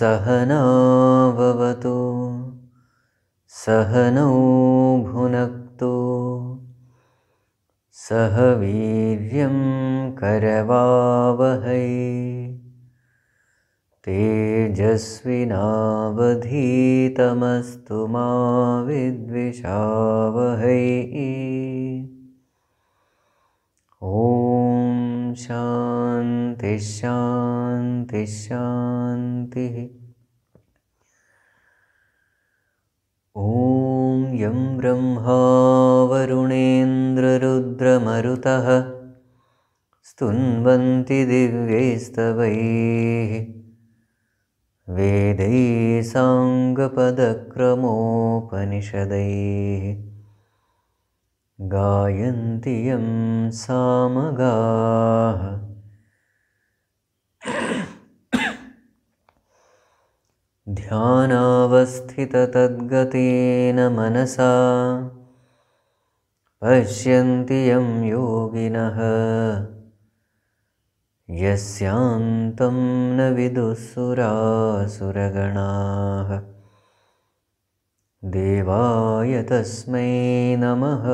सहना भवतु सहनौ भुनक्तु सह वीर्यं करवावहै तेजस्विनावधीतमस्तु मा विद्विषावहै। ॐ शान्ति शान्ति शान्तिः। ॐ यं ब्रह्मा वरुणेन्द्ररुद्रमरुतः स्तुन्वन्ति दिव्यैस्तवैः वेदैः साङ्गपदक्रमोपनिषदैः गायन्ति यं सामगाः ध्यानावस्थिततद्गतेन मनसा पश्यन्ति यं योगिनः यस्यान्तं न विदुःसुरासुरगणाः देवाय तस्मै नमः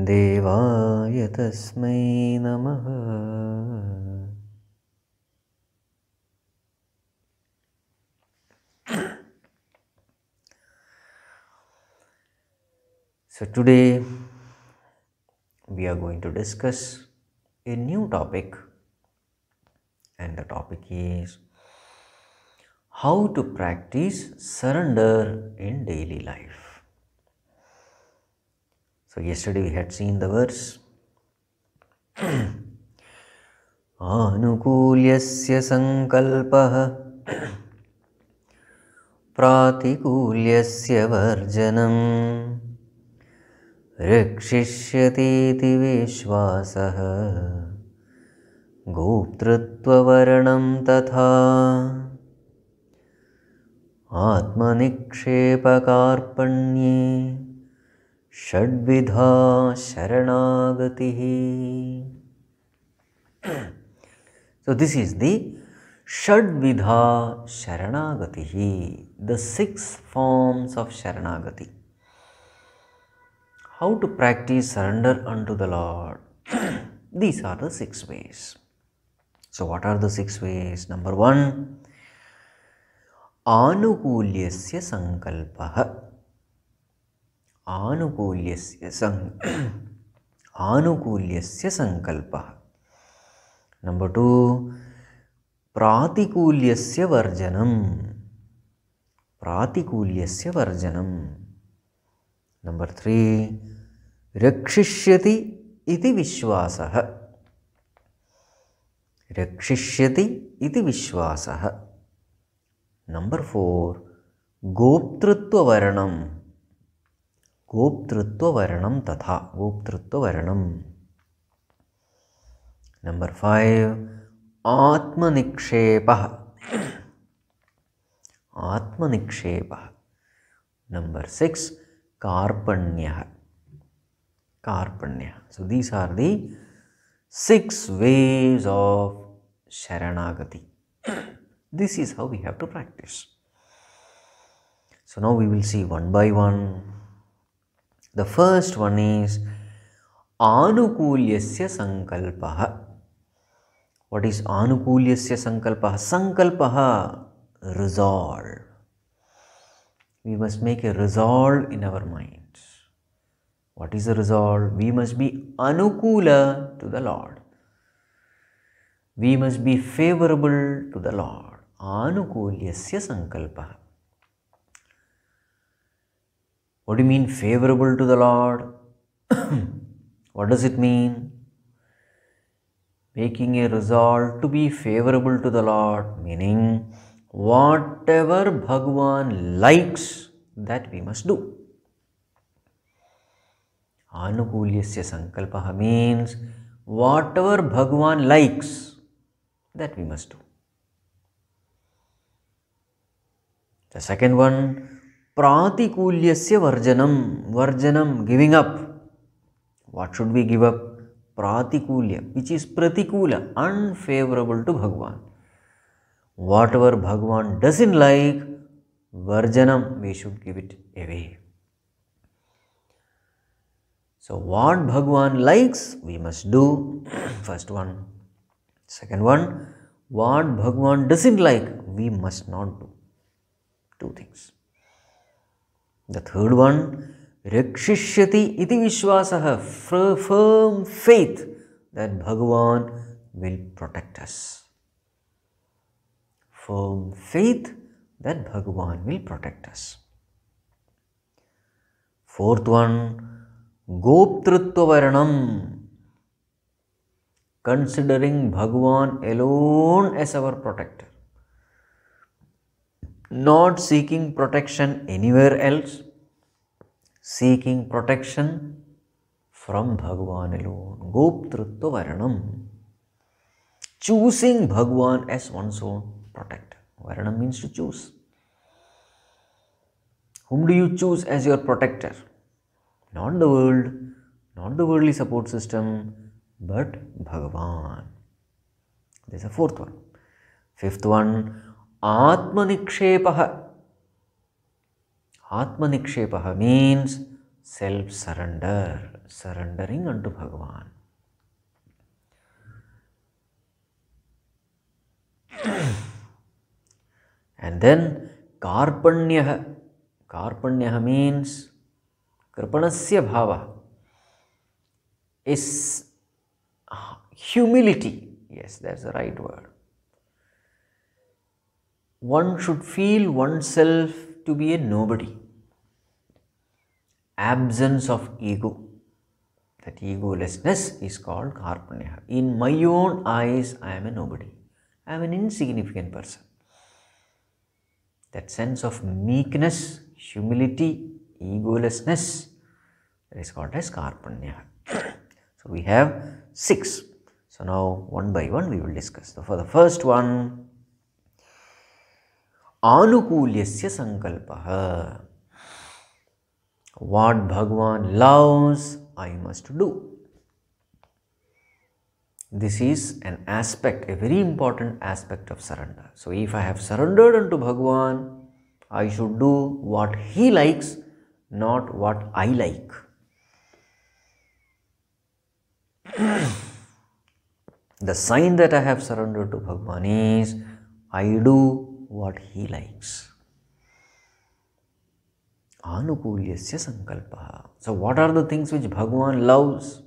देवाय तस्मै नमः। So today we are going to discuss a new topic, and the topic is how to practice surrender in daily life. So yesterday we had seen the verse Anukulyasya sankalpah Pratikulyasya varjanam Rikshishyatiti vishvasah Goptrutvavarnam tatha Atmanikshepakarpanye Shadvidha Sharanagatihi. So this is the Shadvidha Sharanagatihi, the 6 forms of Sharanagati. How to practice surrender unto the Lord? These are the 6 ways. So what are the 6 ways? Number 1, Anukulyasya sankalpah. Anukulyasya sankalpah. Number 2, Pratikulyasya varjanam. Pratikulyasya varjanam. Number 3, Rakshishyati iti vishvasah. Rakshishyati iti vishvasah. Number 4, Goptrutva varanam. Goptrutva varanam tatha. Goptrutva varanam. Number 5, Atmanikshepah. Atmanikshepah. Number 6, Karpanyah. Karpanyah. So these are the 6 ways of Sharanagati. This is how we have to practice. So now we will see one by one. The first one is Anukulyasya sankalpah. What is Anukulyasya sankalpah? Sankalpah, resolve. We must make a resolve in our minds. What is the resolve? We must be Anukula to the Lord. We must be favorable to the Lord. Anukulyasya sankalpa. What do you mean favorable to the Lord? What does it mean? Making a resolve to be favorable to the Lord, meaning whatever Bhagavan likes, that we must do. Anukulyasya sankalpaha means whatever Bhagavan likes, that we must do. The second one, pratikulyasya varjanam. Varjanam, giving up. What should we give up? Pratikulya, which is pratikula, unfavorable to Bhagavan. Whatever Bhagavan doesn't like, varjanam, we should give it away. So what Bhagavan likes, we must do. First one. Second one, what Bhagavan doesn't like, we must not do. Two things. The third one, rakshishyati iti vishwasaha, firm faith that Bhagavan will protect us. Firm faith that Bhagavan will protect us. Fourth one, goptrutva varanam, considering Bhagavan alone as our protector. Not seeking protection anywhere else, seeking protection from Bhagavan alone. Goptrutva varanam. Choosing Bhagavan as one's own protector. Varanam means to choose. Whom do you choose as your protector? Not the world, not the worldly support system, but Bhagavan. This is the fourth one. Fifth one, Atmanikshepaha. Atmanikshepaha means self-surrender, surrendering unto Bhagavan. And then Karpanyaha. Karpanyaha means Kripanasya bhava, is humility. Yes, that's the right word. One should feel oneself to be a nobody. Absence of ego. That egolessness is called Karpanya. In my own eyes, I am a nobody. I am an insignificant person. That sense of meekness, humility, egolessness, that is called as Karpanya. So we have 6. So now one by one we will discuss. So for the first one, Anukulyasya sankalpaha. What Bhagavan loves, I must do. This is an aspect, a very important aspect of surrender. So if I have surrendered unto Bhagavan, I should do what he likes, not what I like. The sign that I have surrendered to Bhagavan is I do what he likes. Anukulyasya sankalpaha. So what are the things which Bhagavan loves?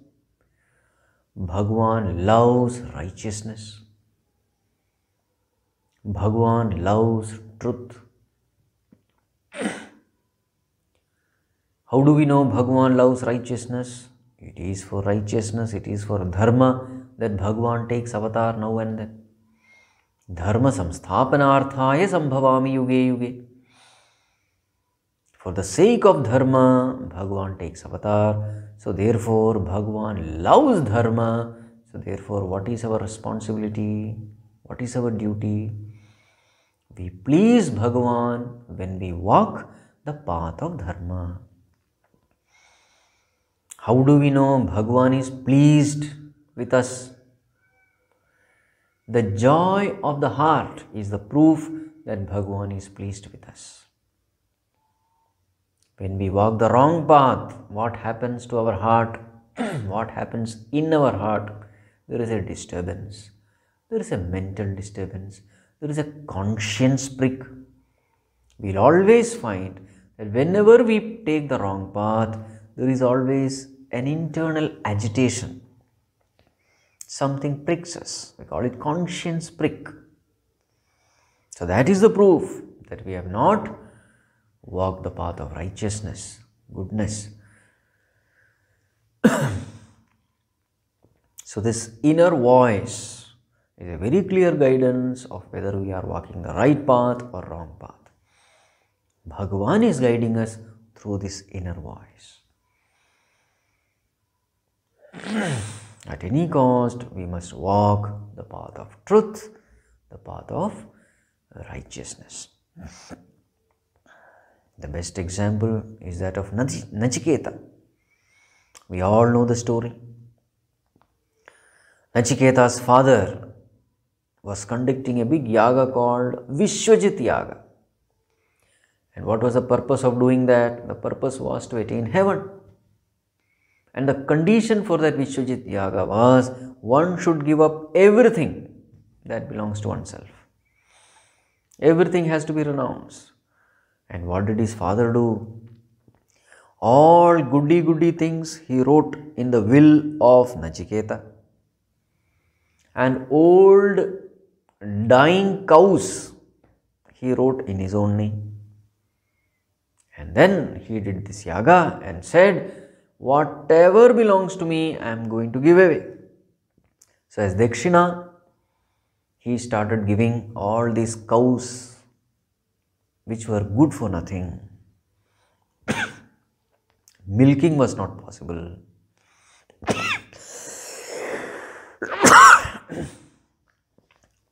Bhagavan loves righteousness. Bhagavan loves truth. How do we know Bhagavan loves righteousness? It is for righteousness, it is for dharma that Bhagavan takes avatar now and then. Dharma samsthapanarthaya sambhavami yuge yuge. For the sake of dharma, Bhagavan takes avatar. So therefore, Bhagavan loves dharma. So therefore, what is our responsibility? What is our duty? We please Bhagavan when we walk the path of dharma. How do we know Bhagavan is pleased with us? The joy of the heart is the proof that Bhagavan is pleased with us. When we walk the wrong path, what happens to our heart? What happens in our heart? There is a disturbance. There is a mental disturbance. There is a conscience prick. We'll always find that whenever we take the wrong path, there is always an internal agitation. something pricks us. We call it conscience prick. So that is the proof that we have not walked the path of righteousness, goodness. So this inner voice is a very clear guidance of whether we are walking the right path or wrong path. Bhagavan is guiding us through this inner voice. At any cost, we must walk the path of truth, the path of righteousness. The best example is that of Nachiketa. We all know the story. Nachiketa's father was conducting a big yaga called Vishwajit Yaga. And what was the purpose of doing that? The purpose was to attain heaven. And the condition for that Vishwajit Yaga was one should give up everything that belongs to oneself. Everything has to be renounced. And what did his father do? All goody things he wrote in the will of Nachiketa. And old dying cows he wrote in his own name. And then he did this yaga and said, whatever belongs to me, I am going to give away. So as Dakshina, he started giving all these cows which were good for nothing. Milking was not possible.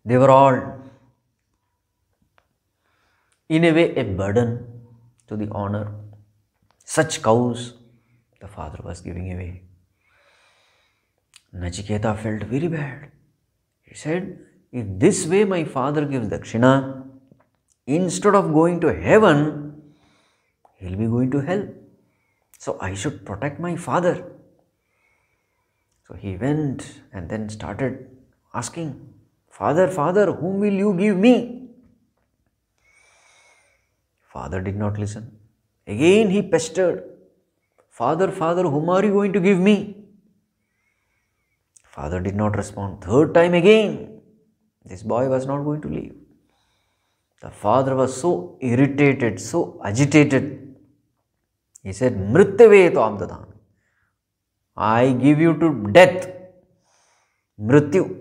They were all, in a way, a burden to the honor. Such cows the father was giving away. Nachiketa felt very bad. He said, if this way my father gives Dakshina, instead of going to heaven, he will be going to hell. So I should protect my father. So he went and then started asking, Father, whom will you give me? Father did not listen. Again he pestered, Father, whom are you going to give me? Father did not respond. Third time again, this boy was not going to leave. The father was so irritated, so agitated. He said, Mrityave toam dadami. I give you to death. Mrityu.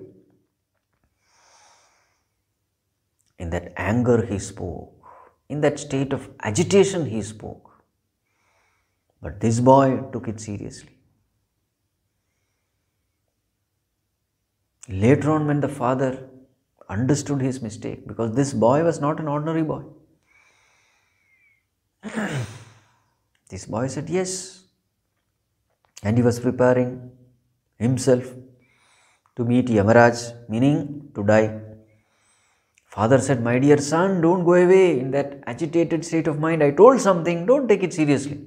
In that anger he spoke. In that state of agitation he spoke. But this boy took it seriously. Later on, when the father understood his mistake, because this boy was not an ordinary boy. This boy said yes. And he was preparing himself to meet Yamaraj, meaning to die. Father said, my dear son, don't go away in that agitated state of mind. I told something, don't take it seriously.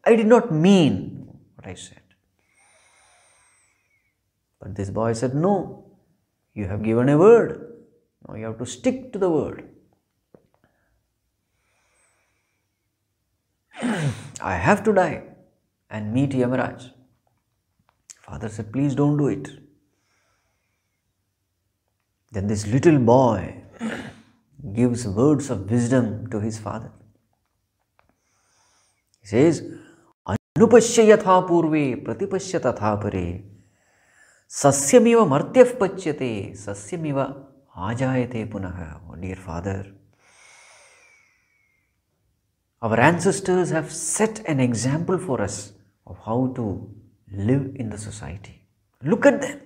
I did not mean what I said. But this boy said, no, you have given a word. Now you have to stick to the word. I have to die and meet Yamaraj. Father said, please don't do it. Then this little boy gives words of wisdom to his father. He says, Anupashya yatha purve pratipashya tatha pare sasyamiva martyaf pachyate sasyamiva ajayate punaha. Oh dear father, our ancestors have set an example for us of how to live in the society. Look at them.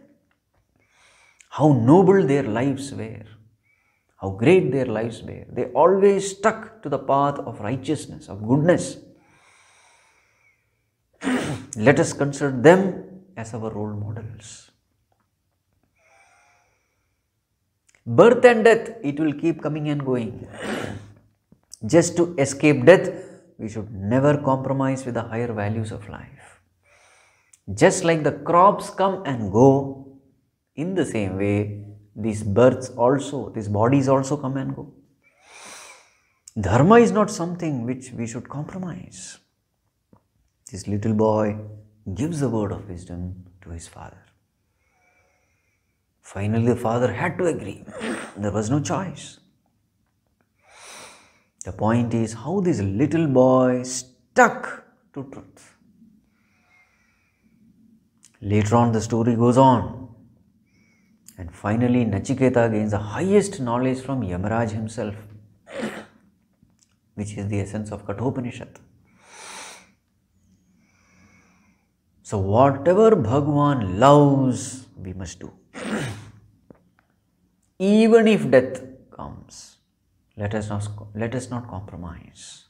How noble their lives were. How great their lives were. They always stuck to the path of righteousness, of goodness. Let us consider them as our role models. Birth and death, it will keep coming and going. Just to escape death, we should never compromise with the higher values of life. Just like the crops come and go, in the same way, these births also, these bodies also come and go. Dharma is not something which we should compromise. This little boy gives the word of wisdom to his father. Finally, the father had to agree. There was no choice. The point is how this little boy stuck to truth. Later on, the story goes on. And finally, Nachiketa gains the highest knowledge from Yamaraj himself, which is the essence of Kathopanishad. So, whatever Bhagwan loves, we must do. Even if death comes, let us not compromise.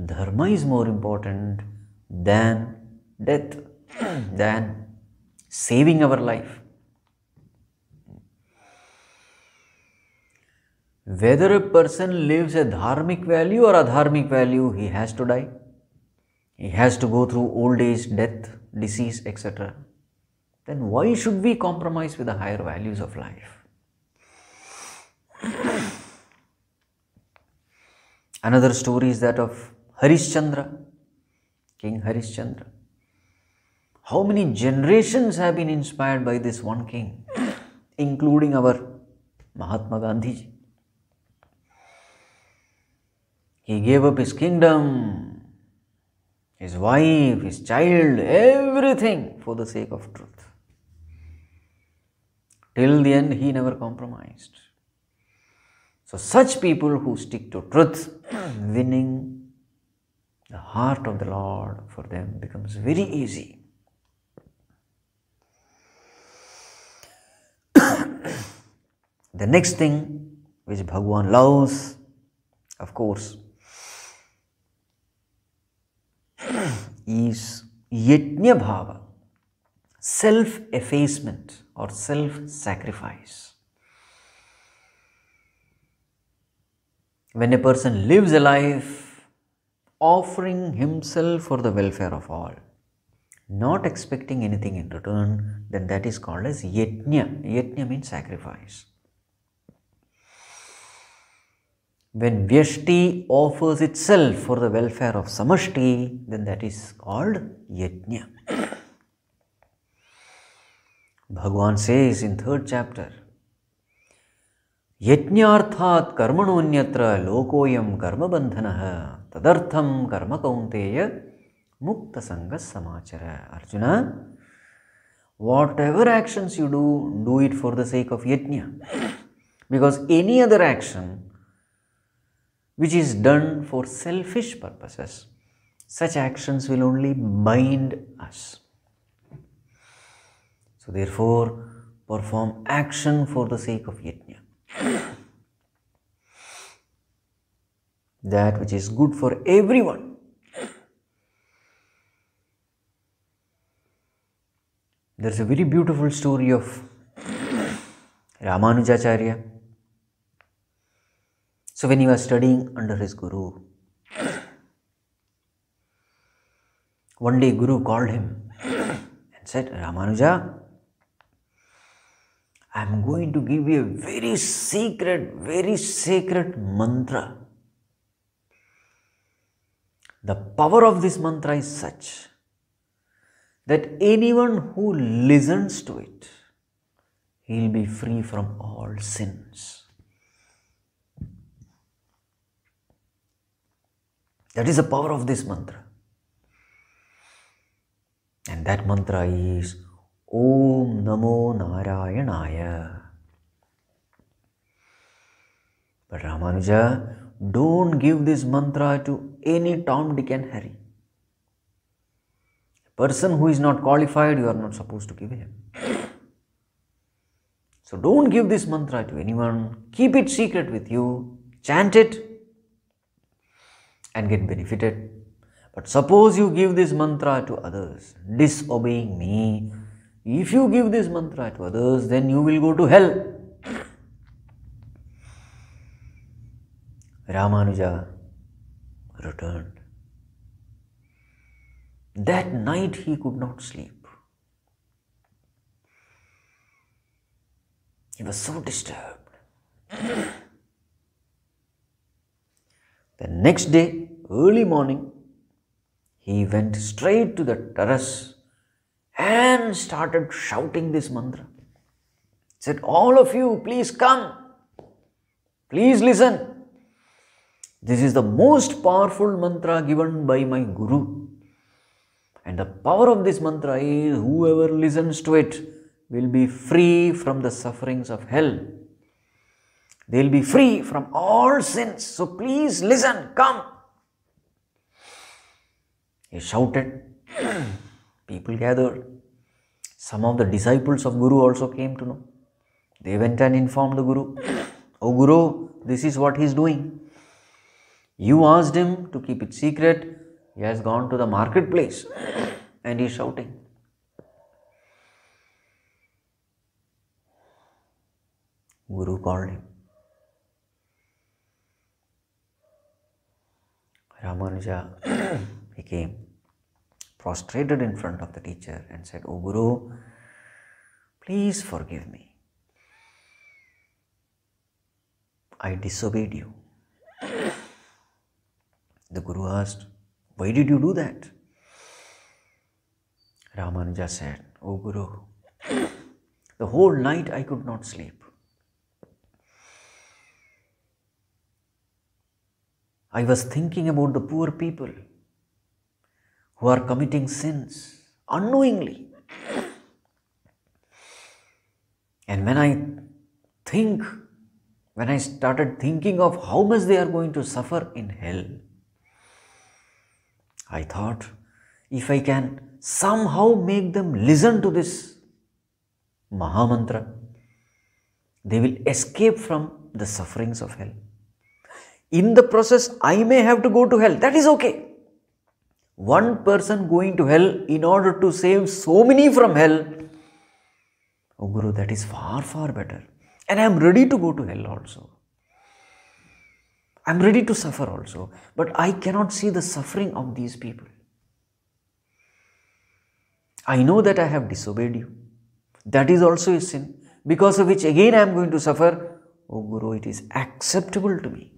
Dharma is more important than death, than saving our life. Whether a person lives a dharmic value or adharmic value, he has to die. He has to go through old age, death, disease, etc. Then why should we compromise with the higher values of life? Another story is that of Harishchandra, King Harishchandra. How many generations have been inspired by this one king, including our Mahatma Gandhiji? He gave up his kingdom, his wife, his child, everything for the sake of truth. Till the end, he never compromised. So such people who stick to truth, winning the heart of the Lord for them becomes very easy. The next thing which Bhagwan loves, of course, is Yajna Bhava, self-effacement or self-sacrifice. When a person lives a life offering himself for the welfare of all, not expecting anything in return, then that is called as Yajna. Yajna means sacrifice. When Vyashti offers itself for the welfare of Samashti, then that is called Yajna. Bhagwan says in 3rd chapter, Yajnarthat karmanonyatra lokoyam karma bandhanaha tadartham karma kaunteya mukta sangas samachara. Arjuna, whatever actions you do, do it for the sake of Yajna. Because any other action which is done for selfish purposes, such actions will only bind us. So therefore, perform action for the sake of Yajna. That which is good for everyone. There is a very beautiful story of Ramanujacharya. So when he was studying under his Guru, one day Guru called him and said, Ramanuja, I am going to give you a very sacred mantra. The power of this mantra is such that anyone who listens to it, he will be free from all sins. That is the power of this mantra. And that mantra is Om Namo Narayanaya. But Ramanuja, don't give this mantra to any Tom, Dick and Harry. A person who is not qualified, you are not supposed to give him. So don't give this mantra to anyone. Keep it secret with you. Chant it and get benefited. But suppose you give this mantra to others, disobeying me. If you give this mantra to others, then you will go to hell. Ramanuja returned. That night he could not sleep. He was so disturbed. The next day, early morning, he went straight to the terrace and started shouting this mantra. Said, all of you, please come. Please listen. This is the most powerful mantra given by my Guru. And the power of this mantra is whoever listens to it will be free from the sufferings of hell. They will be free from all sins. So please listen, come. He shouted. People gathered. Some of the disciples of Guru also came to know. They went and informed the Guru. Oh Guru, this is what he is doing. You asked him to keep it secret. He has gone to the marketplace and he is shouting. Guru called him. Ramanuja, he came, prostrated in front of the teacher and said, Oh Guru, please forgive me. I disobeyed you. The Guru asked, why did you do that? Ramanuja said, Oh Guru, the whole night I could not sleep. I was thinking about the poor people who are committing sins unknowingly. And when I started thinking of how much they are going to suffer in hell, I thought, if I can somehow make them listen to this Mahamantra, they will escape from the sufferings of hell. In the process, I may have to go to hell. That is okay. One person going to hell in order to save so many from hell, oh Guru, that is far, far better. And I am ready to go to hell also. I am ready to suffer also. But I cannot see the suffering of these people. I know that I have disobeyed you. That is also a sin, because of which again I am going to suffer. Oh Guru, it is acceptable to me.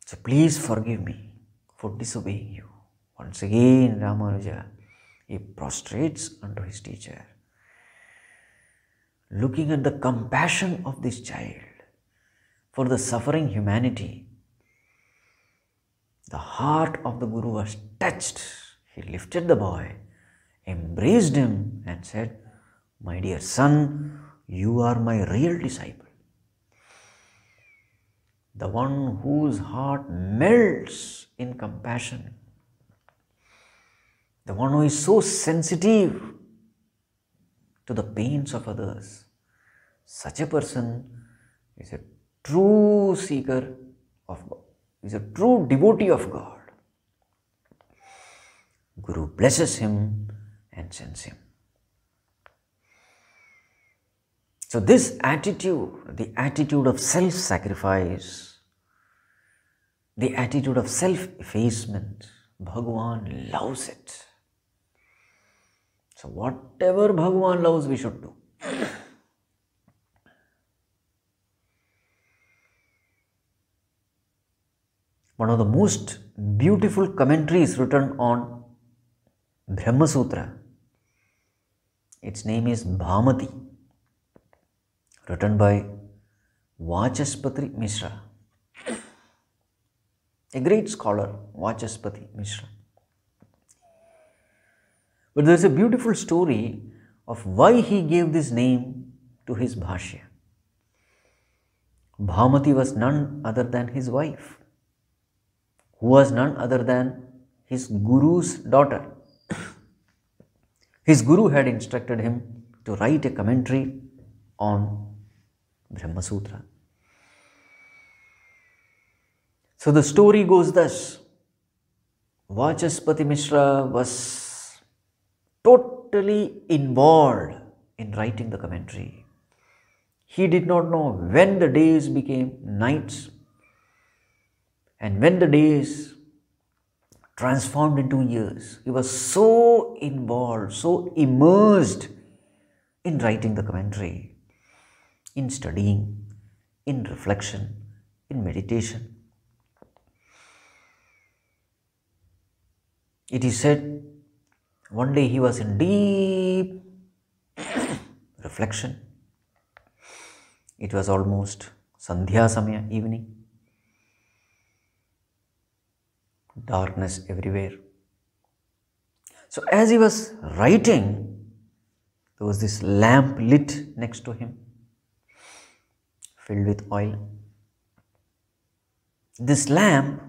So please forgive me for disobeying you. Once again, Ramanuja, he prostrates unto his teacher, looking at the compassion of this child for the suffering humanity. The heart of the Guru was touched. He lifted the boy, embraced him and said, My dear son, you are my real disciple. The one whose heart melts in compassion. The one who is so sensitive to the pains of others. Such a person is a true seeker of God, is a true devotee of God. Guru blesses him and sends him. So this attitude, the attitude of self-sacrifice, the attitude of self-effacement, Bhagavan loves it. So whatever Bhagavan loves, we should do. One of the most beautiful commentaries written on Brahma Sutra, its name is Bhamati, written by Vachaspati Mishra, a great scholar, Vachaspati Mishra. But there is a beautiful story of why he gave this name to his Bhashya. Bhamati was none other than his wife, who was none other than his Guru's daughter. His Guru had instructed him to write a commentary on Brahma Sutra. So the story goes thus. Vachaspati Mishra was totally involved in writing the commentary. He did not know when the days became nights and when the days transformed into years. He was so involved, so immersed in writing the commentary, in studying, in reflection, in meditation. It is said, One day he was in deep reflection. It was almost Sandhya Samaya, evening. Darkness everywhere. So as he was writing, there was this lamp lit next to him, filled with oil. This lamp,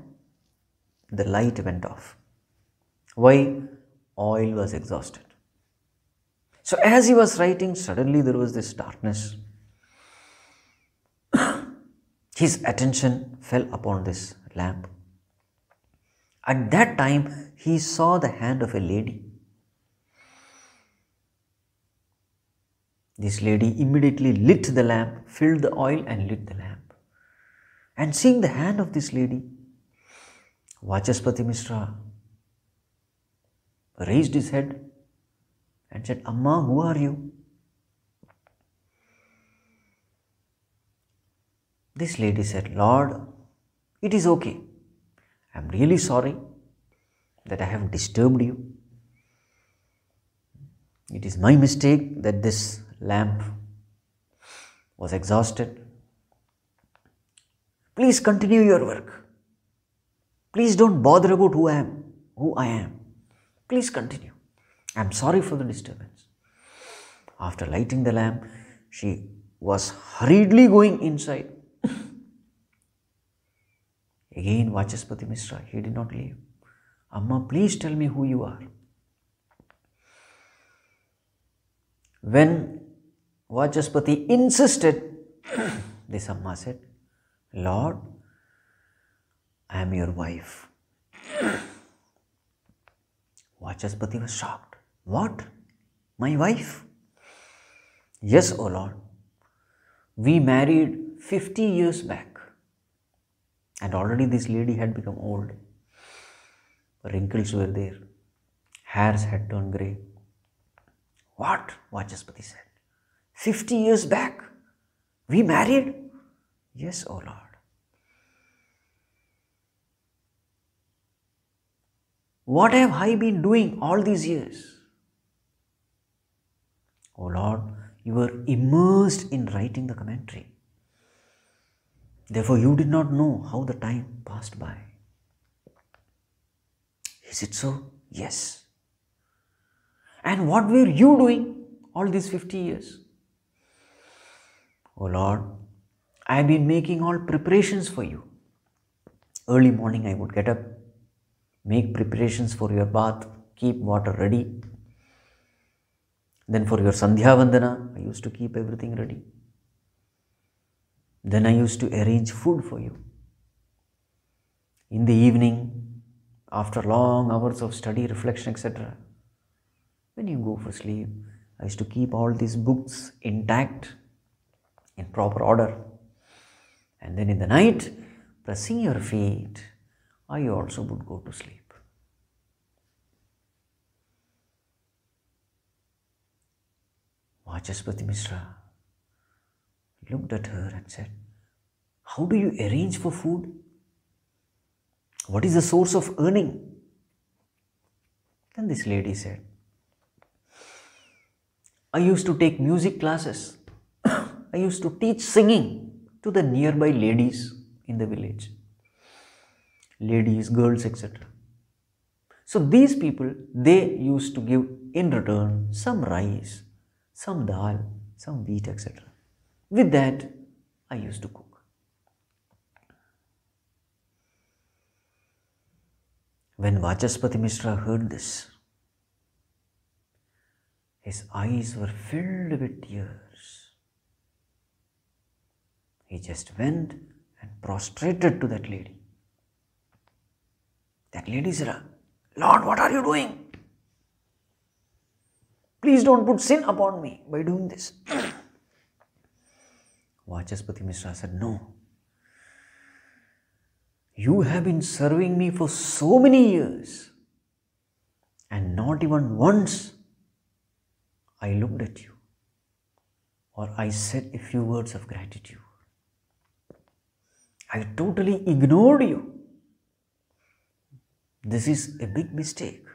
the light went off. Why? Oil was exhausted. So as he was writing, suddenly there was this darkness. His attention fell upon this lamp. At that time, he saw the hand of a lady. This lady immediately lit the lamp, filled the oil and lit the lamp. And seeing the hand of this lady, Vachaspati Mishra raised his head and said, "Amma, who are you?" This lady said, "Lord, it is okay. I am really sorry that I have disturbed you. It is my mistake that this lamp was exhausted. Please continue your work. Please don't bother about who I am. Please continue. I am sorry for the disturbance." After lighting the lamp, she was hurriedly going inside. Again, Vachaspati Mishra, he did not leave. "Amma, please tell me who you are." When Vachaspati insisted, this Amma said, "Lord, I am your wife." Vachaspati was shocked. "What? My wife?" "Yes, O Lord. We married 50 years back. And already this lady had become old. Wrinkles were there. Hairs had turned grey." "What?" Vachaspati said. 50 years back? We married?" "Yes, O Lord." "What have I been doing all these years?" "O Lord, you were immersed in writing the commentary. Therefore, you did not know how the time passed by." "Is it so?" "Yes." "And what were you doing all these 50 years?" "O Lord, I have been making all preparations for you. Early morning I would get up, make preparations for your bath, keep water ready. Then for your Sandhya Vandana, I used to keep everything ready. Then I used to arrange food for you. In the evening, after long hours of study, reflection, etc., when you go for sleep, I used to keep all these books intact, in proper order. And then in the night, pressing your feet, I also would go to sleep." Vachaspati Mishra looked at her and said, "How do you arrange for food? What is the source of earning?" Then this lady said, "I used to take music classes. I used to teach singing to the nearby ladies in the village. Ladies, girls, etc. So these people, they used to give in return some rice, some dal, some wheat, etc. With that, I used to cook." When Vachaspati Mishra heard this, his eyes were filled with tears. He just went and prostrated to that lady. That lady said, "Lord, what are you doing? Please don't put sin upon me by doing this." Vachaspati Mishra said, "No. You have been serving me for so many years, and not even once I looked at you or I said a few words of gratitude. I totally ignored you. This is a big mistake.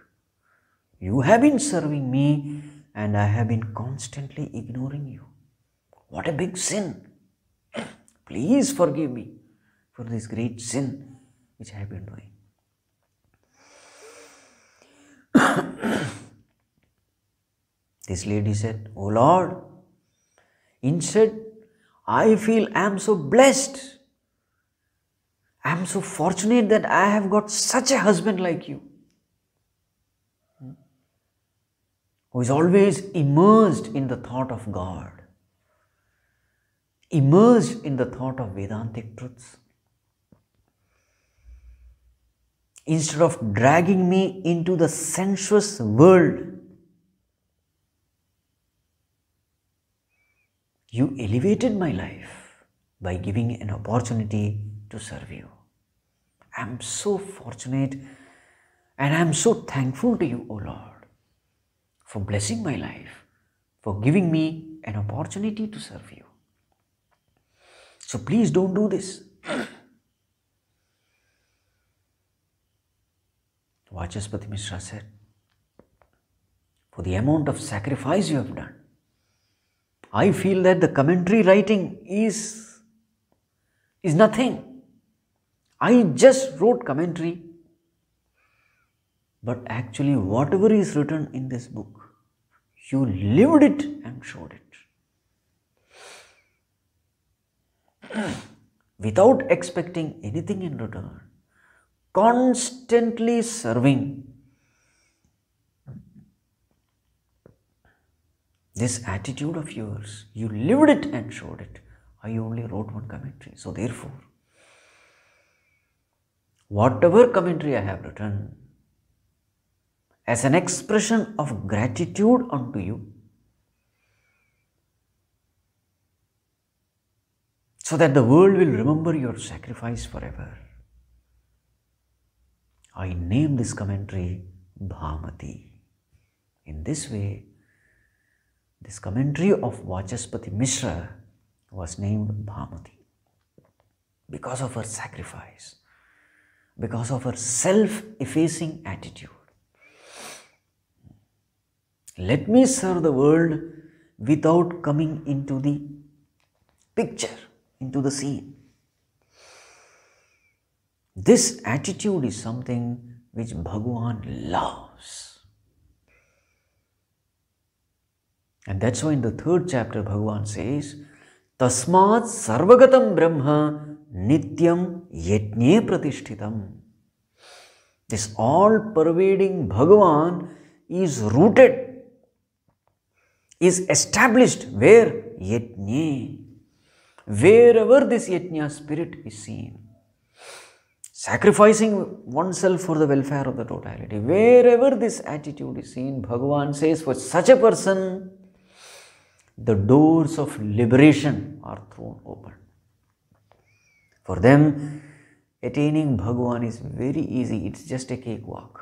You have been serving me and I have been constantly ignoring you. What a big sin. Please forgive me for this great sin which I have been doing. This lady said, "Oh Lord, instead I feel I am so blessed. I am so fortunate that I have got such a husband like you, who is always immersed in the thought of God, immersed in the thought of Vedantic truths. Instead of dragging me into the sensuous world, you elevated my life by giving an opportunity to serve you. I am so fortunate and I am so thankful to you, O Lord, for blessing my life, for giving me an opportunity to serve you. So please don't do this." Vachaspati Mishra said, "For the amount of sacrifice you have done, I feel that the commentary writing is nothing. I just wrote commentary, but actually whatever is written in this book, you lived it and showed it. Without expecting anything in return, constantly serving. This attitude of yours, you lived it and showed it. I only wrote one commentary. So therefore, whatever commentary I have written, as an expression of gratitude unto you, so that the world will remember your sacrifice forever, I name this commentary Bhamati." In this way, this commentary of Vachaspati Mishra was named Bhamati because of her sacrifice, because of her self-effacing attitude. Let me serve the world without coming into the picture, into the scene. This attitude is something which Bhagavan loves. And that's why in the 3rd chapter Bhagavan says, "Tasmat sarvagatam brahma nityam yajne pratishthitam." This all-pervading Bhagavan is rooted, is established where? Yajna. Wherever this Yajna spirit is seen. Sacrificing oneself for the welfare of the totality. Wherever this attitude is seen, Bhagavan says, for such a person, the doors of liberation are thrown open. For them, attaining Bhagavan is very easy. It's just a cakewalk.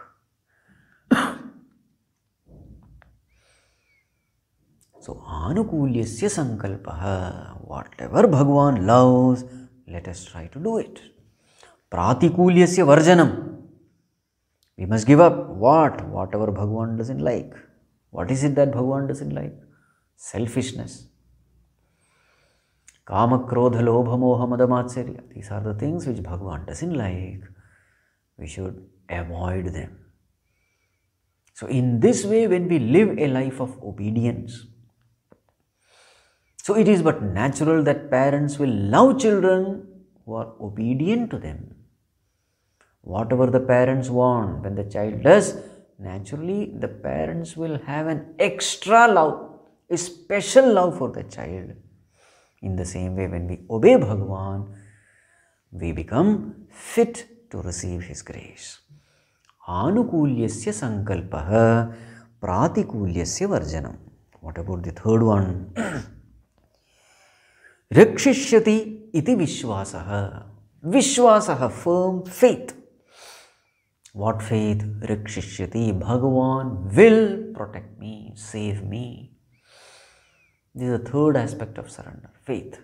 So, anukulyasya sankalpaha. Whatever Bhagavan loves, let us try to do it. Pratikulyasya varjanam. We must give up what? Whatever Bhagavan doesn't like. What is it that Bhagavan doesn't like? Selfishness. Kama, krodha, lobha, moha, mada, matsarya. These are the things which Bhagavan doesn't like. We should avoid them. So in this way, when we live a life of obedience, so it is but natural that parents will love children who are obedient to them. Whatever the parents want, when the child does, naturally the parents will have an extra love, a special love for the child. In the same way, when we obey Bhagavan, we become fit to receive His grace. Anukulyasya sankalpaha pratikulyasya varjanam. What about the third one? Rakshishyati iti vishwasaha. Vishwasaha, firm faith. What faith? Rakshishyati. Bhagavan will protect me, save me. This is the third aspect of surrender, faith.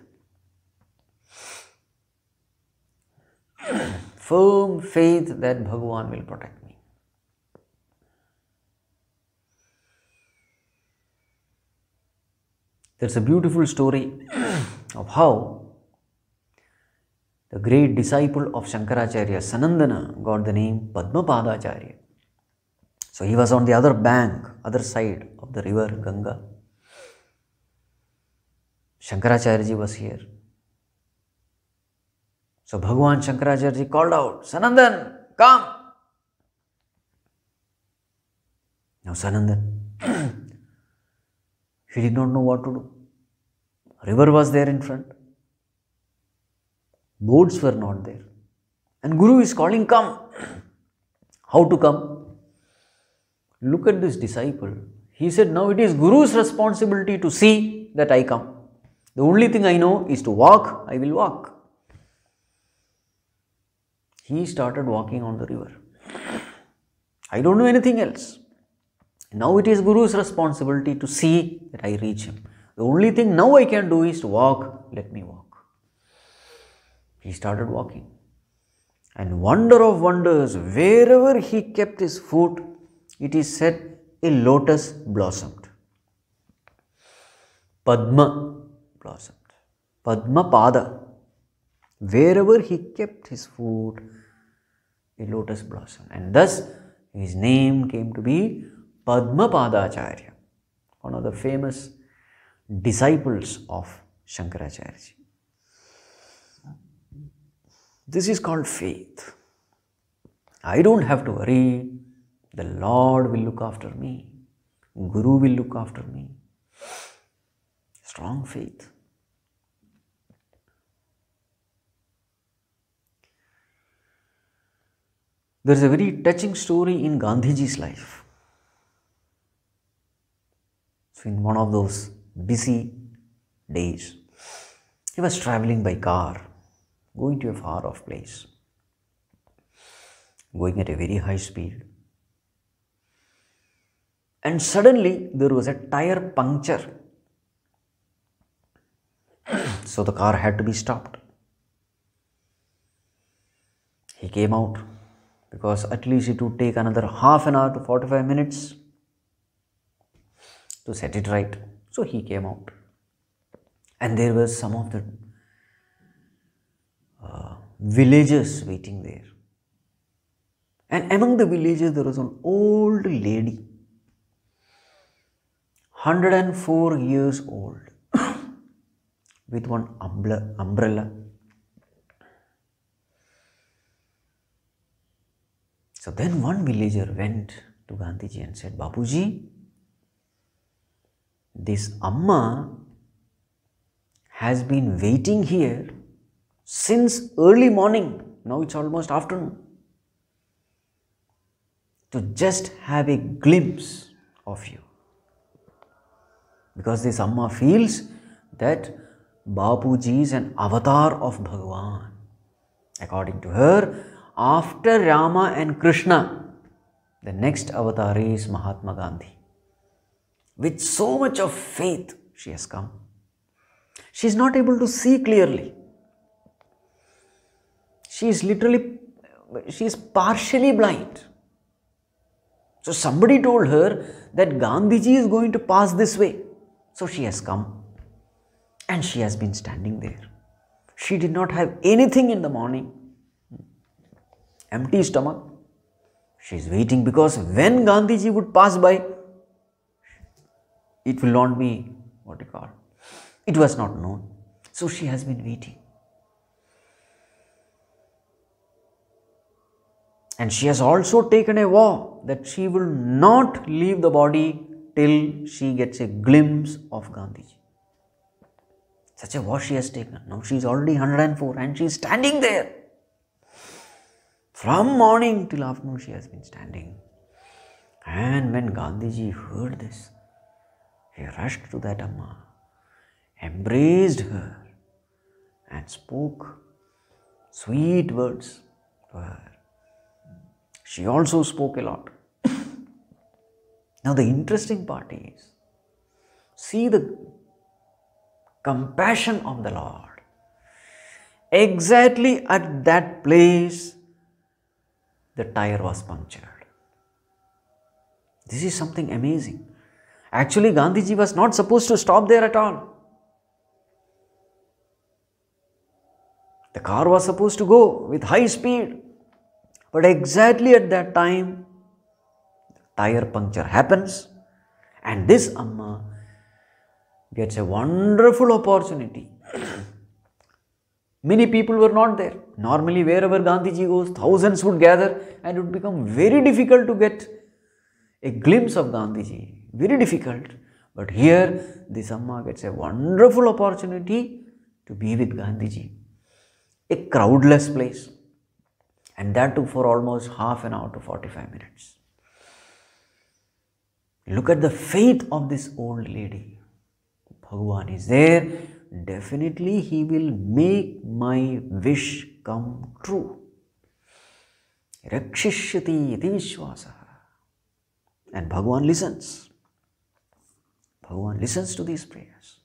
Firm faith that Bhagavan will protect me. There's a beautiful story of how the great disciple of Shankaracharya, Sanandana, got the name Padmapadacharya. So he was on the other bank, other side of the river Ganga. Shankaracharya ji was here. So Bhagavan Shankaracharya ji called out, Sanandan, come! Now Sanandan, he did not know what to do. River was there in front. Boats were not there. And Guru is calling, come. How to come? Look at this disciple. He said, now it is Guru's responsibility to see that I come. The only thing I know is to walk, I will walk. He started walking on the river. I don't know anything else. Now it is Guru's responsibility to see that I reach him. The only thing now I can do is to walk, let me walk. He started walking. And wonder of wonders, wherever he kept his foot, it is said a lotus blossomed. Padma blossomed. Padma Pada. Wherever he kept his foot, a lotus blossomed. And thus his name came to be Padmapadacharya, one of the famous disciples of Shankaracharya. This is called faith. I don't have to worry. The Lord will look after me. Guru will look after me. Strong faith. There is a very touching story in Gandhiji's life. So in one of those busy days, he was traveling by car, going to a far off place, going at a very high speed. And suddenly there was a tire puncture. So the car had to be stopped. He came out because at least it would take another half an hour to 45 minutes to set it right. So he came out. And there were some of the villagers waiting there. And among the villagers there was an old lady, 104 years old, with one umbrella. So then one villager went to Gandhiji and said, Bapuji, this Amma has been waiting here since early morning, now it's almost afternoon, to just have a glimpse of you. Because this Amma feels that Bapuji is an avatar of Bhagavan. According to her, after Rama and Krishna, the next avatar is Mahatma Gandhi. With so much of faith, she has come. She is not able to see clearly. She is partially blind. So somebody told her that Gandhiji is going to pass this way. So she has come and she has been standing there. She did not have anything in the morning. Empty stomach. She is waiting because when Gandhiji would pass by, it will not be what you call. It was not known. So she has been waiting. And she has also taken a vow that she will not leave the body till she gets a glimpse of Gandhiji. Such a vow she has taken. Now she is already 104 and she is standing there. From morning till afternoon she has been standing. And when Gandhiji heard this, he rushed to that Amma, embraced her and spoke sweet words to her. She also spoke a lot. Now the interesting part is, see the compassion of the Lord. Exactly at that place, the tire was punctured. This is something amazing. Actually, Gandhiji was not supposed to stop there at all. The car was supposed to go with high speed. But exactly at that time, tire puncture happens and this Amma gets a wonderful opportunity. Many people were not there. Normally, wherever Gandhiji goes, thousands would gather and it would become very difficult to get a glimpse of Gandhiji. Very difficult. But here, this Amma gets a wonderful opportunity to be with Gandhiji. A crowdless place. And that took for almost half an hour to 45 minutes. Look at the faith of this old lady. Bhagavan is there. Definitely he will make my wish come true. Rakshishyati iti vishwasa. And Bhagavan listens. Bhagavan listens to these prayers.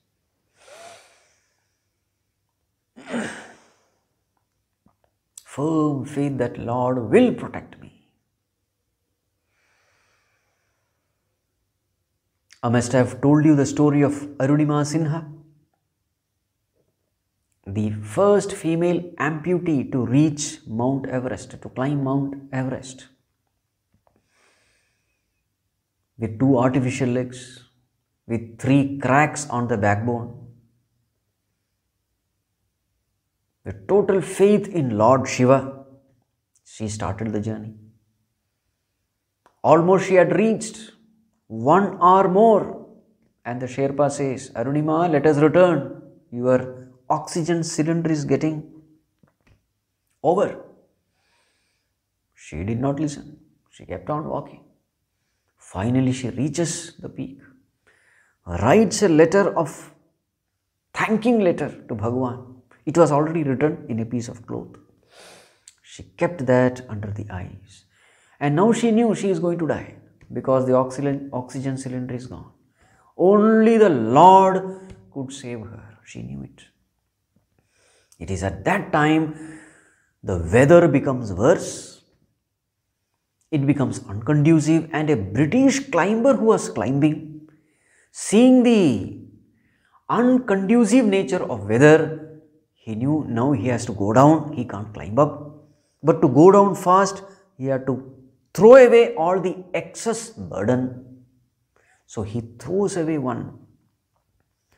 Firm faith that Lord will protect me. I must have told you the story of Arunima Sinha, the first female amputee to reach Mount Everest, to climb Mount Everest, with 2 artificial legs, with 3 cracks on the backbone. With total faith in Lord Shiva, she started the journey. Almost she had reached 1 hour more, and the Sherpa says, Arunima, let us return. Your oxygen cylinder is getting over. She did not listen. She kept on walking. Finally, she reaches the peak, writes a letter of thanking letter to Bhagavan. It was already written in a piece of cloth. She kept that under the eyes. And now she knew she is going to die because the oxygen cylinder is gone. Only the Lord could save her. She knew it. It is at that time the weather becomes worse. It becomes unconducive, and a British climber who was climbing, seeing the unconducive nature of weather, he knew now he has to go down, he can't climb up. But to go down fast, he had to throw away all the excess burden. So he throws away one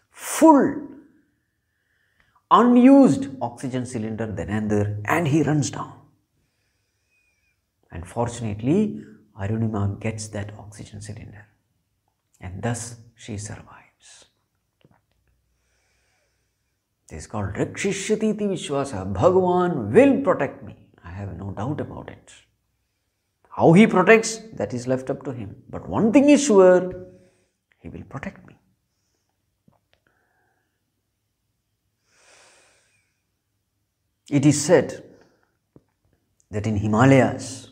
full, unused oxygen cylinder, then and there, and he runs down. And fortunately, Arunima gets that oxygen cylinder. And thus she survives. This is called Rakshishyati iti vishwasa. Bhagavan will protect me. I have no doubt about it. How he protects, that is left up to him. But one thing is sure, he will protect me. It is said that in Himalayas,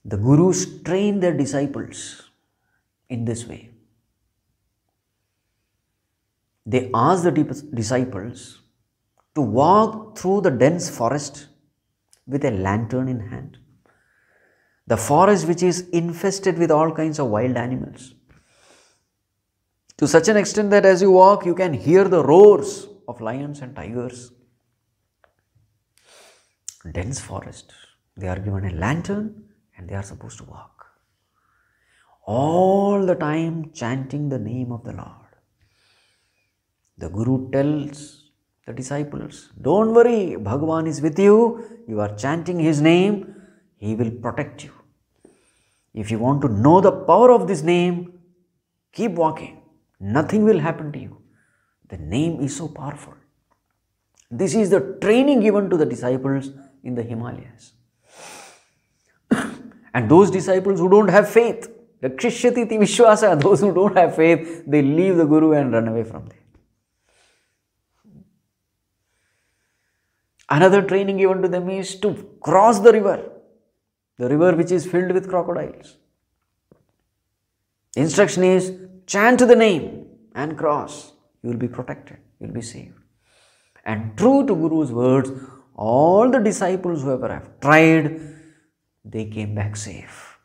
the gurus train their disciples in this way. They ask the disciples to walk through the dense forest with a lantern in hand. The forest which is infested with all kinds of wild animals. To such an extent that as you walk, you can hear the roars of lions and tigers. Dense forest. They are given a lantern and they are supposed to walk. All the time chanting the name of the Lord. The Guru tells the disciples, don't worry, Bhagavan is with you. You are chanting his name. He will protect you. If you want to know the power of this name, keep walking. Nothing will happen to you. The name is so powerful. This is the training given to the disciples in the Himalayas. And those disciples who don't have faith, Rakshishyati iti vishwasa, those who don't have faith, they leave the Guru and run away from there. Another training given to them is to cross the river which is filled with crocodiles. The instruction is, chant the name and cross. You will be protected, you will be saved. And true to Guru's words, all the disciples who have tried, they came back safe.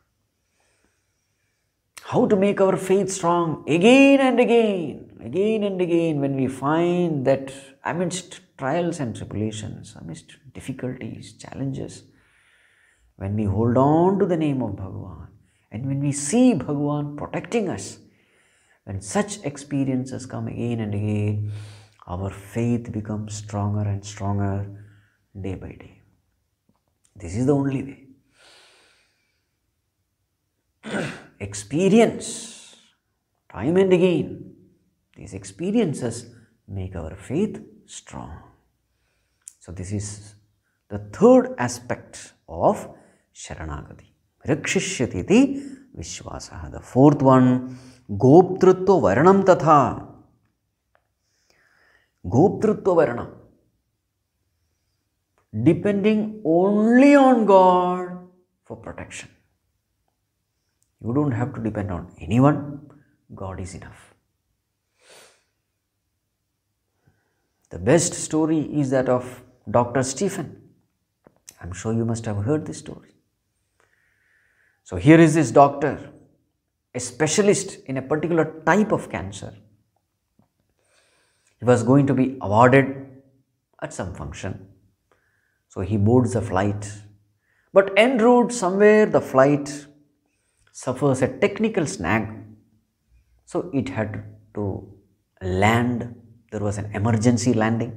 how to make our faith strong again and again, when we find that amidst trials and tribulations, amidst difficulties, challenges, when we hold on to the name of Bhagavan, and when we see Bhagavan protecting us, when such experiences come again and again, our faith becomes stronger and stronger day by day. This is the only way. Experience, time and again, these experiences make our faith strong. So this is the third aspect of Sharanagati. Rakshishyati iti Vishwasaha. The fourth one, Goptrutva Varanam Tatha. Goptrutva Varana. Depending only on God for protection. You don't have to depend on anyone. God is enough. The best story is that of Dr. Stephen. I'm sure you must have heard this story. So here is this doctor, a specialist in a particular type of cancer. He was going to be awarded at some function. So he boards a flight. But en route somewhere the flight suffers a technical snag. So it had to land. There was an emergency landing.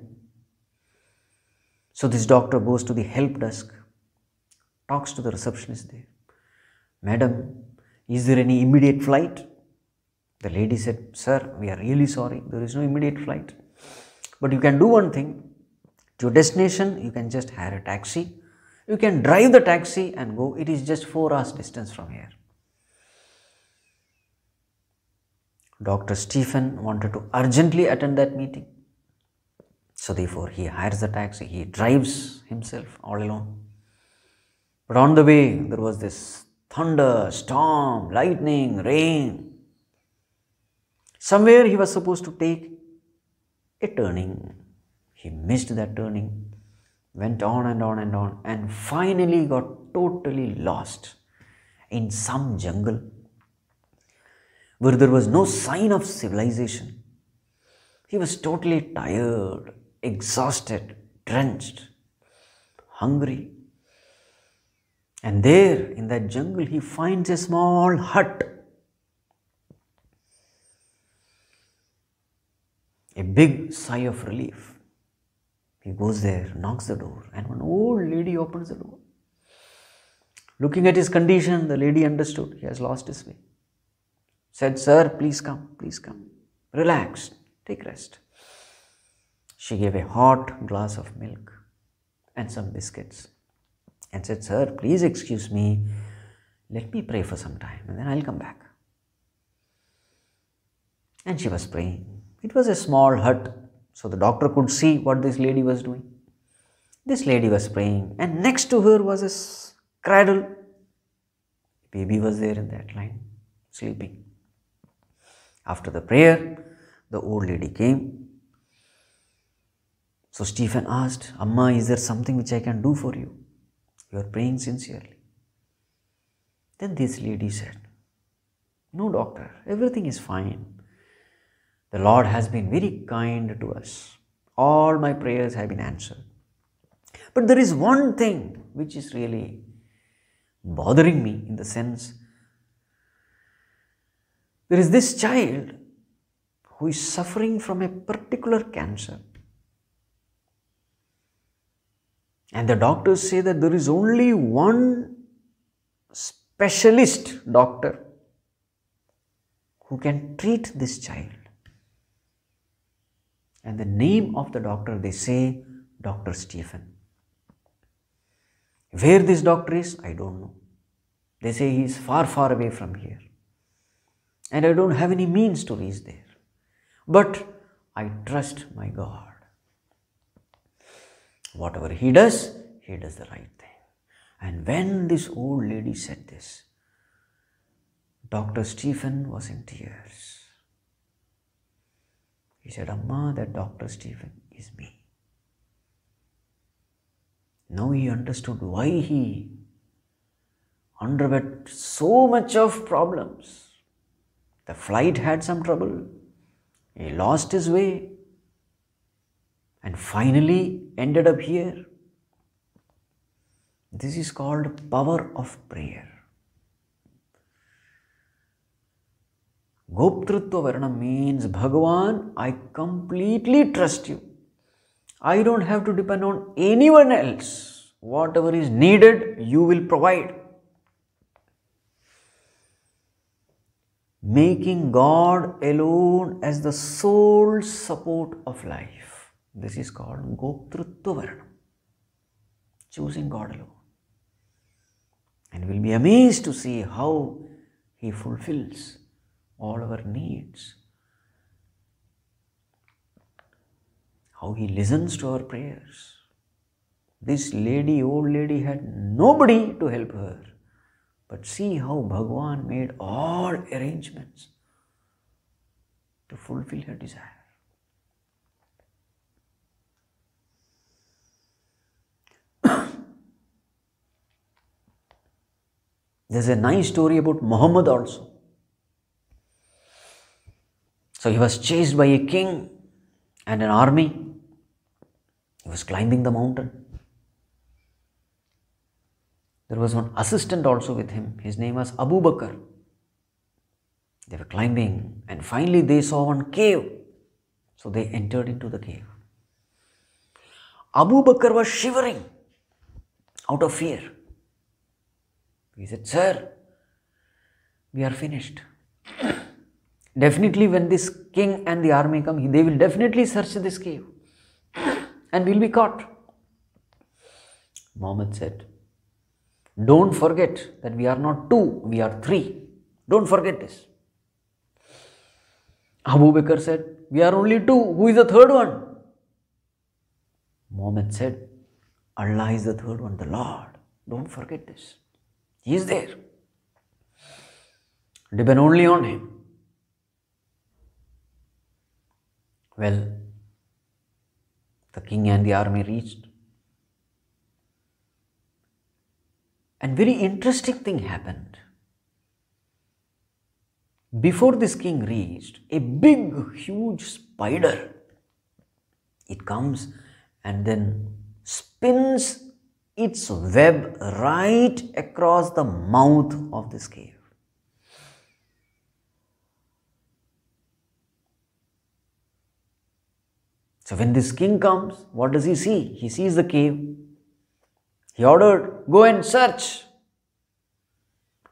So this doctor goes to the help desk, talks to the receptionist there. Madam, is there any immediate flight? The lady said, sir, we are really sorry. There is no immediate flight. But you can do one thing. To your destination, you can just hire a taxi. You can drive the taxi and go. It is just 4 hours distance from here. Dr. Stephen wanted to urgently attend that meeting. So therefore, he hires the taxi. He drives himself all alone. But on the way, there was this thunder, storm, lightning, rain. Somewhere he was supposed to take a turning. He missed that turning, went on and on and on, and finally got totally lost in some jungle where there was no sign of civilization. He was totally tired, exhausted, drenched, hungry. And there in that jungle he finds a small hut. A big sigh of relief. He goes there, knocks the door, and one old lady opens the door. Looking at his condition, the lady understood he has lost his way. Said, sir, please come, relax, take rest. She gave a hot glass of milk and some biscuits and said, sir, please excuse me, let me pray for some time and then I'll come back. And she was praying. It was a small hut, so the doctor could see what this lady was doing. This lady was praying, and next to her was a cradle. Baby was there in that line, sleeping. After the prayer, the old lady came. So Stephen asked, Amma, is there something which I can do for you? You are praying sincerely. Then this lady said, no, doctor, everything is fine. The Lord has been very kind to us. All my prayers have been answered. But there is one thing which is really bothering me, in the sense, there is this child who is suffering from a particular cancer. And the doctors say that there is only one specialist doctor who can treat this child. And the name of the doctor, they say, Dr. Stephen. Where this doctor is, I don't know. They say he is far, far away from here. And I don't have any means to reach there. But I trust my God. Whatever he does the right thing. And when this old lady said this, Dr. Stephen was in tears. He said, Amma, that Dr. Stephen is me. Now he understood why he underwent so much of problems, The flight had some trouble. He lost his way and finally ended up here. This is called power of prayer. Goptrutva Varanam means, Bhagavan, I completely trust you. I don't have to depend on anyone else. Whatever is needed, you will provide. Making God alone as the sole support of life. This is called Goptrutva Varanam. Choosing God alone. And we'll be amazed to see how He fulfills all our needs. How He listens to our prayers. This old lady had nobody to help her. But see how Bhagavan made all arrangements to fulfill her desire. There's a nice story about Muhammad also. So he was chased by a king and an army. He was climbing the mountain. There was one assistant also with him. His name was Abu Bakr. They were climbing and finally they saw one cave. So they entered into the cave. Abu Bakr was shivering out of fear. He said, Sir, we are finished. Definitely when this king and the army come, they will definitely search this cave and we will be caught. Muhammad said, don't forget that we are not two, we are three. Don't forget this. Abu Bakr said, we are only two, who is the third one? Muhammad said, Allah is the third one, the Lord. Don't forget this. He is there. Depend only on Him. Well, the king and the army reached. And very interesting thing happened. Before this king reached, a big, huge spider, it comes and then spins its web right across the mouth of this cave. So when this king comes, what does he see? He sees the cave. He ordered, go and search.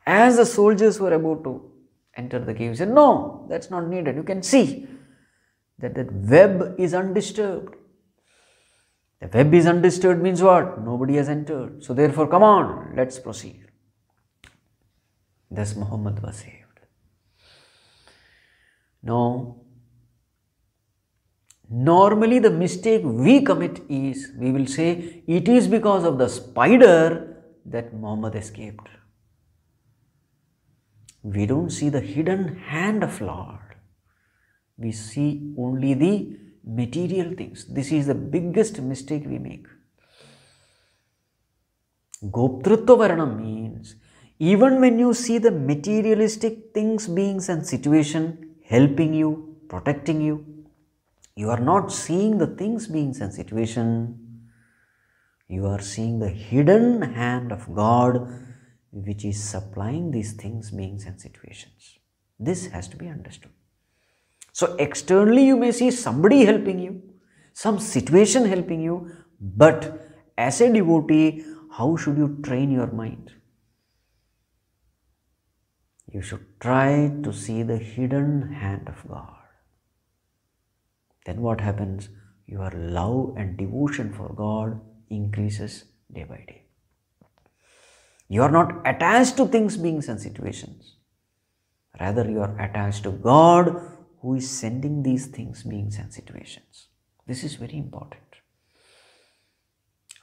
As the soldiers were about to enter the cave, he said, no, that's not needed. You can see that the web is undisturbed. The web is undisturbed means what? Nobody has entered. So therefore, come on, let's proceed. Thus Muhammad was saved. Now, normally the mistake we commit is, we will say, it is because of the spider that Muhammad escaped. We don't see the hidden hand of Lord. We see only the material things. This is the biggest mistake we make. Goptrutva Varanam means, even when you see the materialistic things, beings and situation helping you, protecting you, you are not seeing the things, beings and situation. You are seeing the hidden hand of God which is supplying these things, beings and situations. This has to be understood. So externally you may see somebody helping you, some situation helping you, but as a devotee, how should you train your mind? You should try to see the hidden hand of God. Then what happens? Your love and devotion for God increases day by day. You are not attached to things, beings and situations. Rather, you are attached to God who is sending these things, beings and situations. This is very important.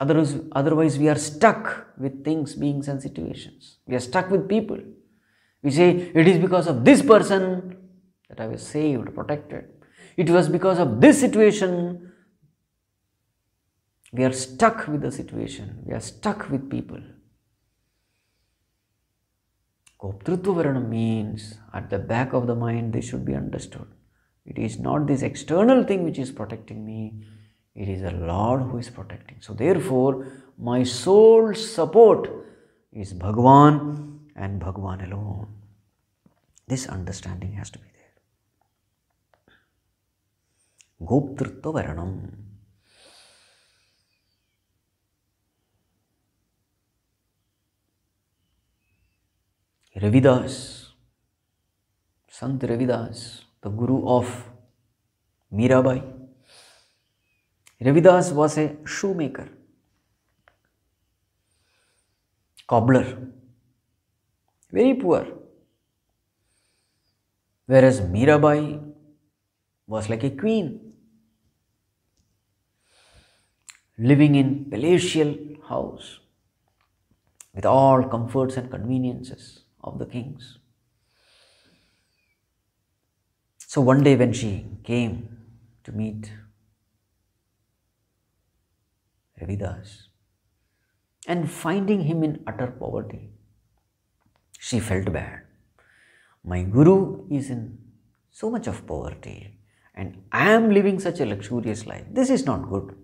Otherwise, we are stuck with things, beings and situations. We are stuck with people. We say, it is because of this person that I was saved, protected. It was because of this situation. We are stuck with the situation. We are stuck with people. Goptrutva Varanam means at the back of the mind this should be understood. It is not this external thing which is protecting me. It is the Lord who is protecting. So therefore, my soul's support is Bhagavan and Bhagavan alone. This understanding has to be there. Goptrutva Varanam. Ravidas, Sant Ravidas, the guru of Mirabai. Ravidas was a shoemaker, cobbler, very poor. Whereas Mirabai was like a queen, living in palatial house with all comforts and conveniences of the kings. So one day when she came to meet Ravidas and finding him in utter poverty, she felt bad. My guru is in so much of poverty and I am living such a luxurious life. This is not good.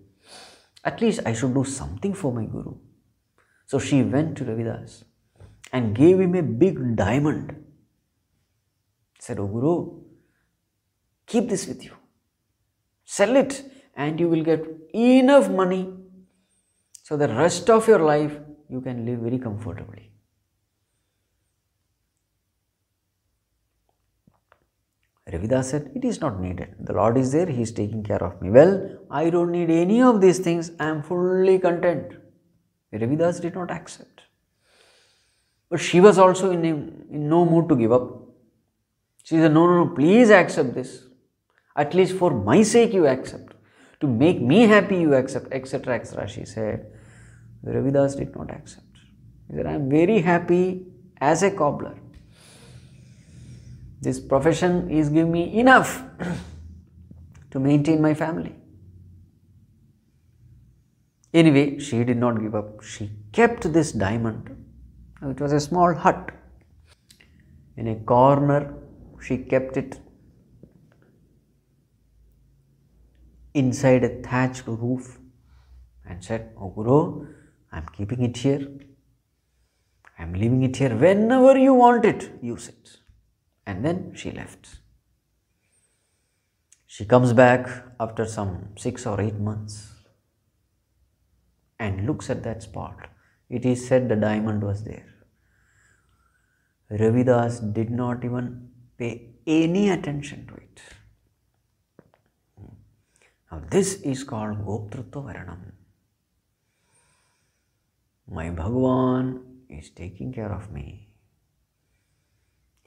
At least I should do something for my guru. So she went to Ravidas and gave him a big diamond. Said, "Oh Guru, keep this with you. Sell it and you will get enough money so the rest of your life you can live very comfortably." Ravidas said, "It is not needed. The Lord is there. He is taking care of me. Well, I don't need any of these things. I am fully content." Ravidas did not accept. But she was also in no mood to give up. She said, no, please accept this. At least for my sake you accept. To make me happy you accept, etc., etc. She said. Ravidas did not accept. He said, I am very happy as a cobbler. This profession is giving me enough to maintain my family. Anyway, she did not give up. She kept this diamond. It was a small hut. In a corner, she kept it inside a thatched roof and said, "Oh Guru, I am keeping it here. I am leaving it here. Whenever you want it, use it." And then she left. She comes back after some 6 or 8 months and looks at that spot. It is said the diamond was there. Ravidas did not even pay any attention to it. Now this is called Goptrutva Varanam. My Bhagavan is taking care of me.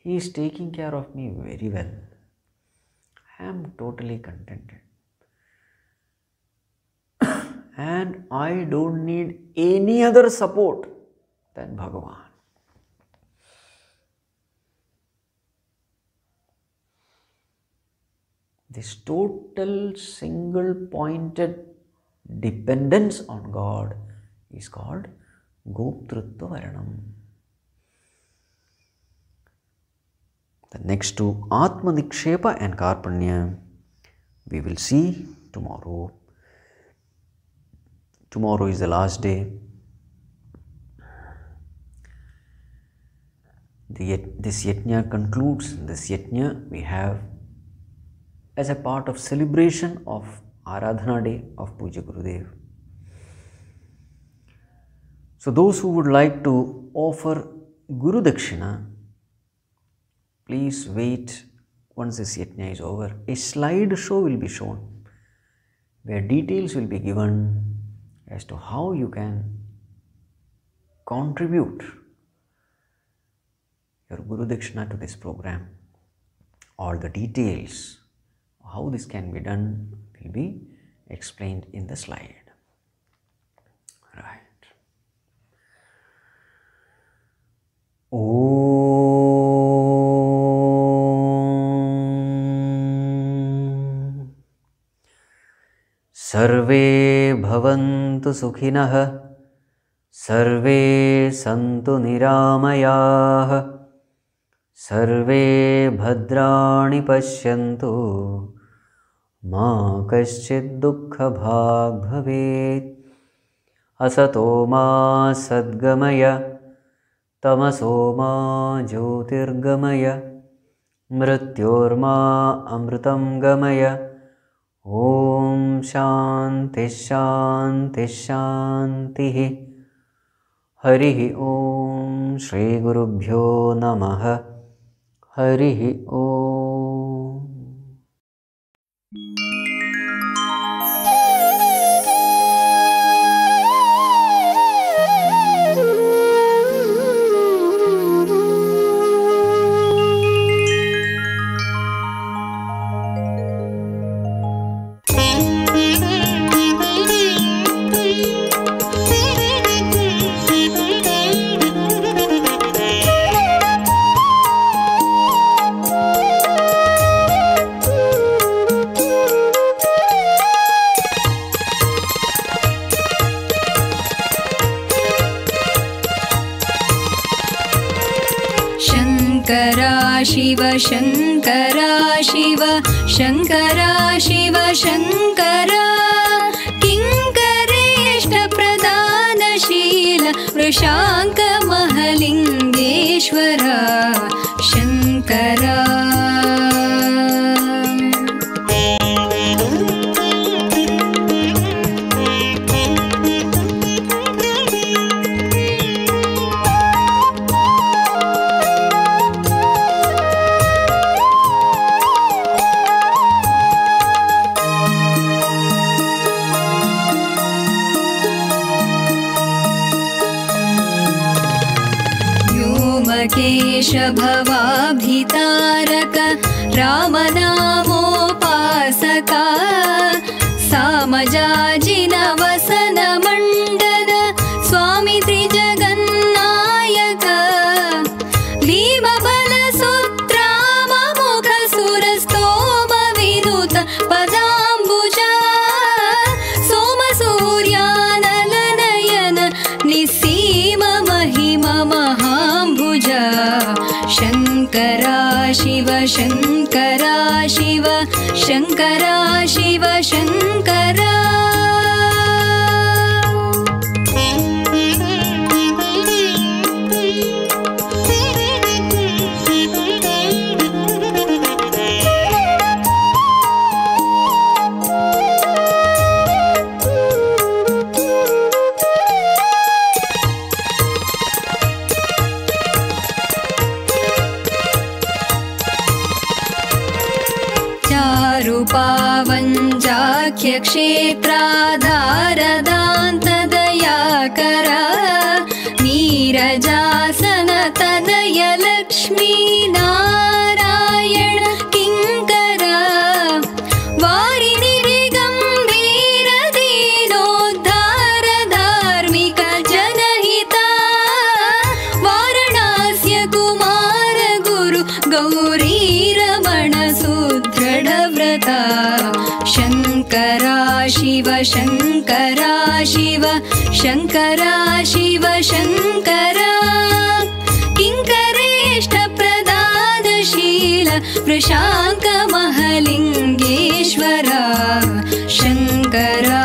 He is taking care of me very well. I am totally contented. And I don't need any other support than Bhagavan. This total single pointed dependence on God is called Goptrutva Varanam. The next two, Atma Nikshepa and Karpanya, we will see tomorrow. Tomorrow is the last day. This Yajna concludes. This Yajna we have as a part of celebration of Aradhana Day of Puja Gurudev. So those who would like to offer Gurudakshina, please wait once this Yajna is over. A slide show will be shown where details will be given as to how you can contribute your Gurudakshina to this program. All the details, how this can be done, will be explained in the slide. Right. Om Sarve bhavantu sukhinah, sarve santu niramayah, सर्वे भद्राणि पश्यन्तु मा कश्चित् दुःखभाग् भवेत्। असतो मा सद्गमय तमसो मा ज्योतिर्गमय मृत्योर्मा अमृतं गमय। ॐ शान्तिः शान्तिः शान्तिः। हरिः ॐ श्रीगुरुभ्यो नमः। हरिः ॐ। शिव शङ्करा शिव शङ्करा शिव शङ्करा किङ्करेष्टप्रदानशील वृषाङ्कमहलिङ्गेश्वरा शङ्करा। केशभवाभितारक रामनामोपासका सामजाजिनवसनमण्डन स्वामी त्रिजगन्नायक भीमबलसुत्राममुखसुरस्तोमविनुत पदाम्बुजा सोमसूर्यानलनयन निस्सीम महिमा महाम्बुजा शङ्करा शिव शङ्करा शिव शङ्करा शिव शङ्करा। क्षेत्राधारदान्तदयाकरा नीरजासनतनय लक्ष्मी नारायण किङ्करा वारिनिरिगम्भीर दीनोद्धार धार्मिक जनहिता वारणास्य कुमार गुरु गौरी रमण सुदृढव्रता शङ्करा शिव शङ्करा शिव शङ्करा शिव शङ्करा किङ्करेष्टप्रदानशील वृषाङ्कमहलिङ्गेश्वरा शङ्करा।